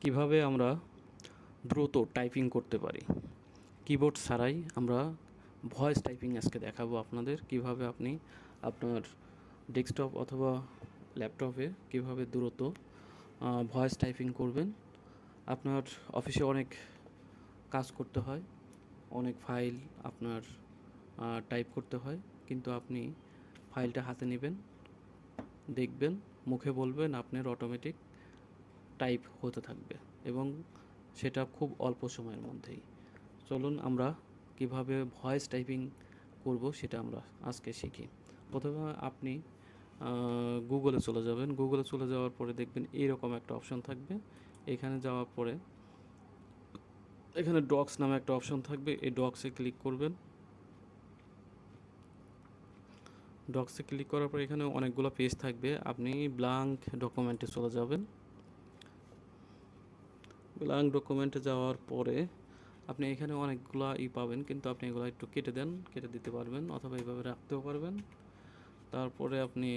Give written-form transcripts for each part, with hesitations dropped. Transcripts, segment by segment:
কিভাবে আমরা দ্রুত টাইপিং করতে পারি কিবোর্ড ছাড়াই। আমরা ভয়েস টাইপিং আজকে দেখাবো আপনাদের, কিভাবে আপনি আপনার ডেস্কটপ অথবা ল্যাপটপে কিভাবে দ্রুত ভয়েস টাইপিং করবেন। আপনার অফিসে অনেক কাজ করতে হয়, অনেক ফাইল আপনার টাইপ করতে হয়, কিন্তু আপনি ফাইলটা হাতে নেবেন, দেখবেন, মুখে বলবেন, আপনার অটোমেটিক টাইপ হতে থাকবে এবং সেটা খুব অল্প সময়ের মধ্যেই। চলুন আমরা কিভাবে ভয়েস টাইপিং করব সেটা আমরা আজকে শিখি। প্রথমে আপনি গুগলে চলে যাবেন। গুগলে চলে যাওয়ার পরে দেখবেন এইরকম একটা অপশন থাকবে। এখানে যাওয়ার পরে এখানে ডক্স নামে একটা অপশন থাকবে, এই ডক্সে ক্লিক করবেন। ডক্সে ক্লিক করার পর এখানে অনেকগুলো পেজ থাকবে, আপনি ব্ল্যাঙ্ক ডকুমেন্টে চলে যাবেন। ব্ল্যাঙ্ক ডকুমেন্টে যাওয়ার পরে আপনি এখানে অনেকগুলো পাবেন, কিন্তু আপনি এগুলো একটু কেটে দেন, কেটে দিতে পারবেন অথবা এইভাবে রাখতেও পারবেন। তারপরে আপনি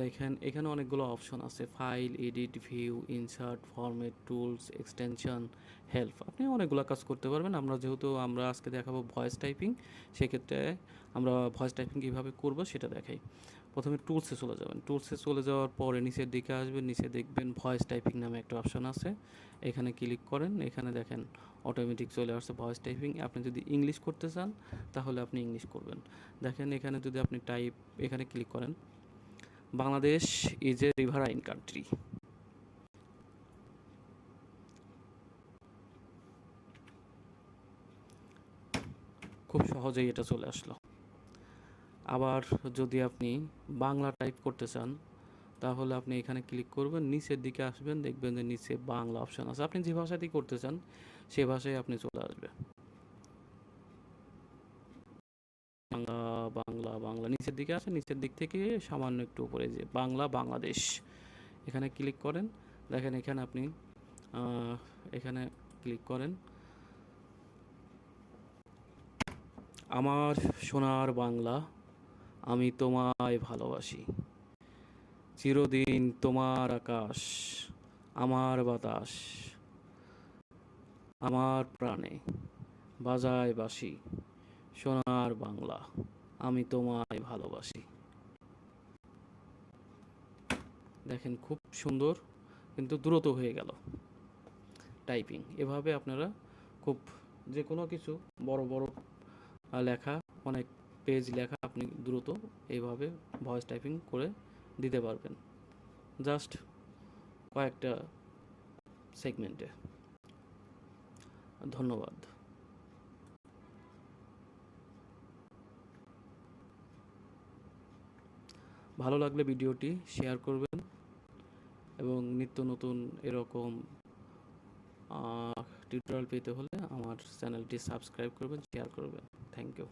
দেখেন এখানে অনেকগুলো অপশন আছে, file, edit, view, insert, format, tools, extension, help. আপনি অনেকগুলো কাজ করতে পারবেন। যেহেতু আমরা আজকে দেখাবো ভয়েস টাইপিং, সেক্ষেত্রে আমরা ভয়েস টাইপিং কীভাবে করব সেটা দেখাই। প্রথমে টুলসে চলে যাবেন। টুলসে চলে যাওয়ার পরে নিচের দিকে আসবেন, নিচে দেখবেন ভয়েস টাইপিং নামে একটা অপশন আছে, এখানে ক্লিক করেন। এখানে দেখেন অটোমেটিক চলে আসছে ভয়েস টাইপিং। আপনি যদি ইংলিশ করতে চান তাহলে আপনি ইংলিশ করবেন। দেখেন এখানে যদি আপনি টাইপ এখানে ক্লিক করেন, Bangladesh is a riverine country. খুব সহজেই এটা চলে আসলো। আবার যদি আপনি বাংলা টাইপ করতে চান তাহলে আপনি এখানে ক্লিক করবেন, নিচের দিকে আসবেন, দেখবেন যে নিচে বাংলা অপশন আছে। আপনি যে ভাষাতেই করতে চান সে ভাষায় আপনি চলে আসবে। বাংলা বাংলা বাংলা নিচের দিকে আসে, নিচের দিক থেকে সামান্য একটু উপরে যে বাংলা বাংলাদেশ, এখানে ক্লিক করেন। দেখেন এখানে আপনি এখানে ক্লিক করেন, আমার সোনার বাংলা, আমি তোমায় ভালোবাসি, চিরদিন তোমার আকাশ, আমার বাতাস, আমার প্রাণে বাজায় বাঁশি, সোনার বাংলা, আমি তোমায় ভালোবাসি। দেখেন খুব সুন্দর, কিন্তু দ্রুত হয়ে গেল টাইপিং। এভাবে আপনারা খুব যে কোনো কিছু বড় বড় লেখা, অনেক পেজ লেখা আপনি দ্রুত এইভাবে ভয়েস টাইপিং করে দিতে পারবেন, জাস্ট কয়েকটা সেগমেন্টে। ধন্যবাদ। ভালো লাগলে ভিডিওটি শেয়ার করবেন এবং নিত্য নতুন এরকম টিউটোরিয়াল পেতে হলে আমার চ্যানেলটি সাবস্ক্রাইব করবেন, শেয়ার করবেন। Thank you.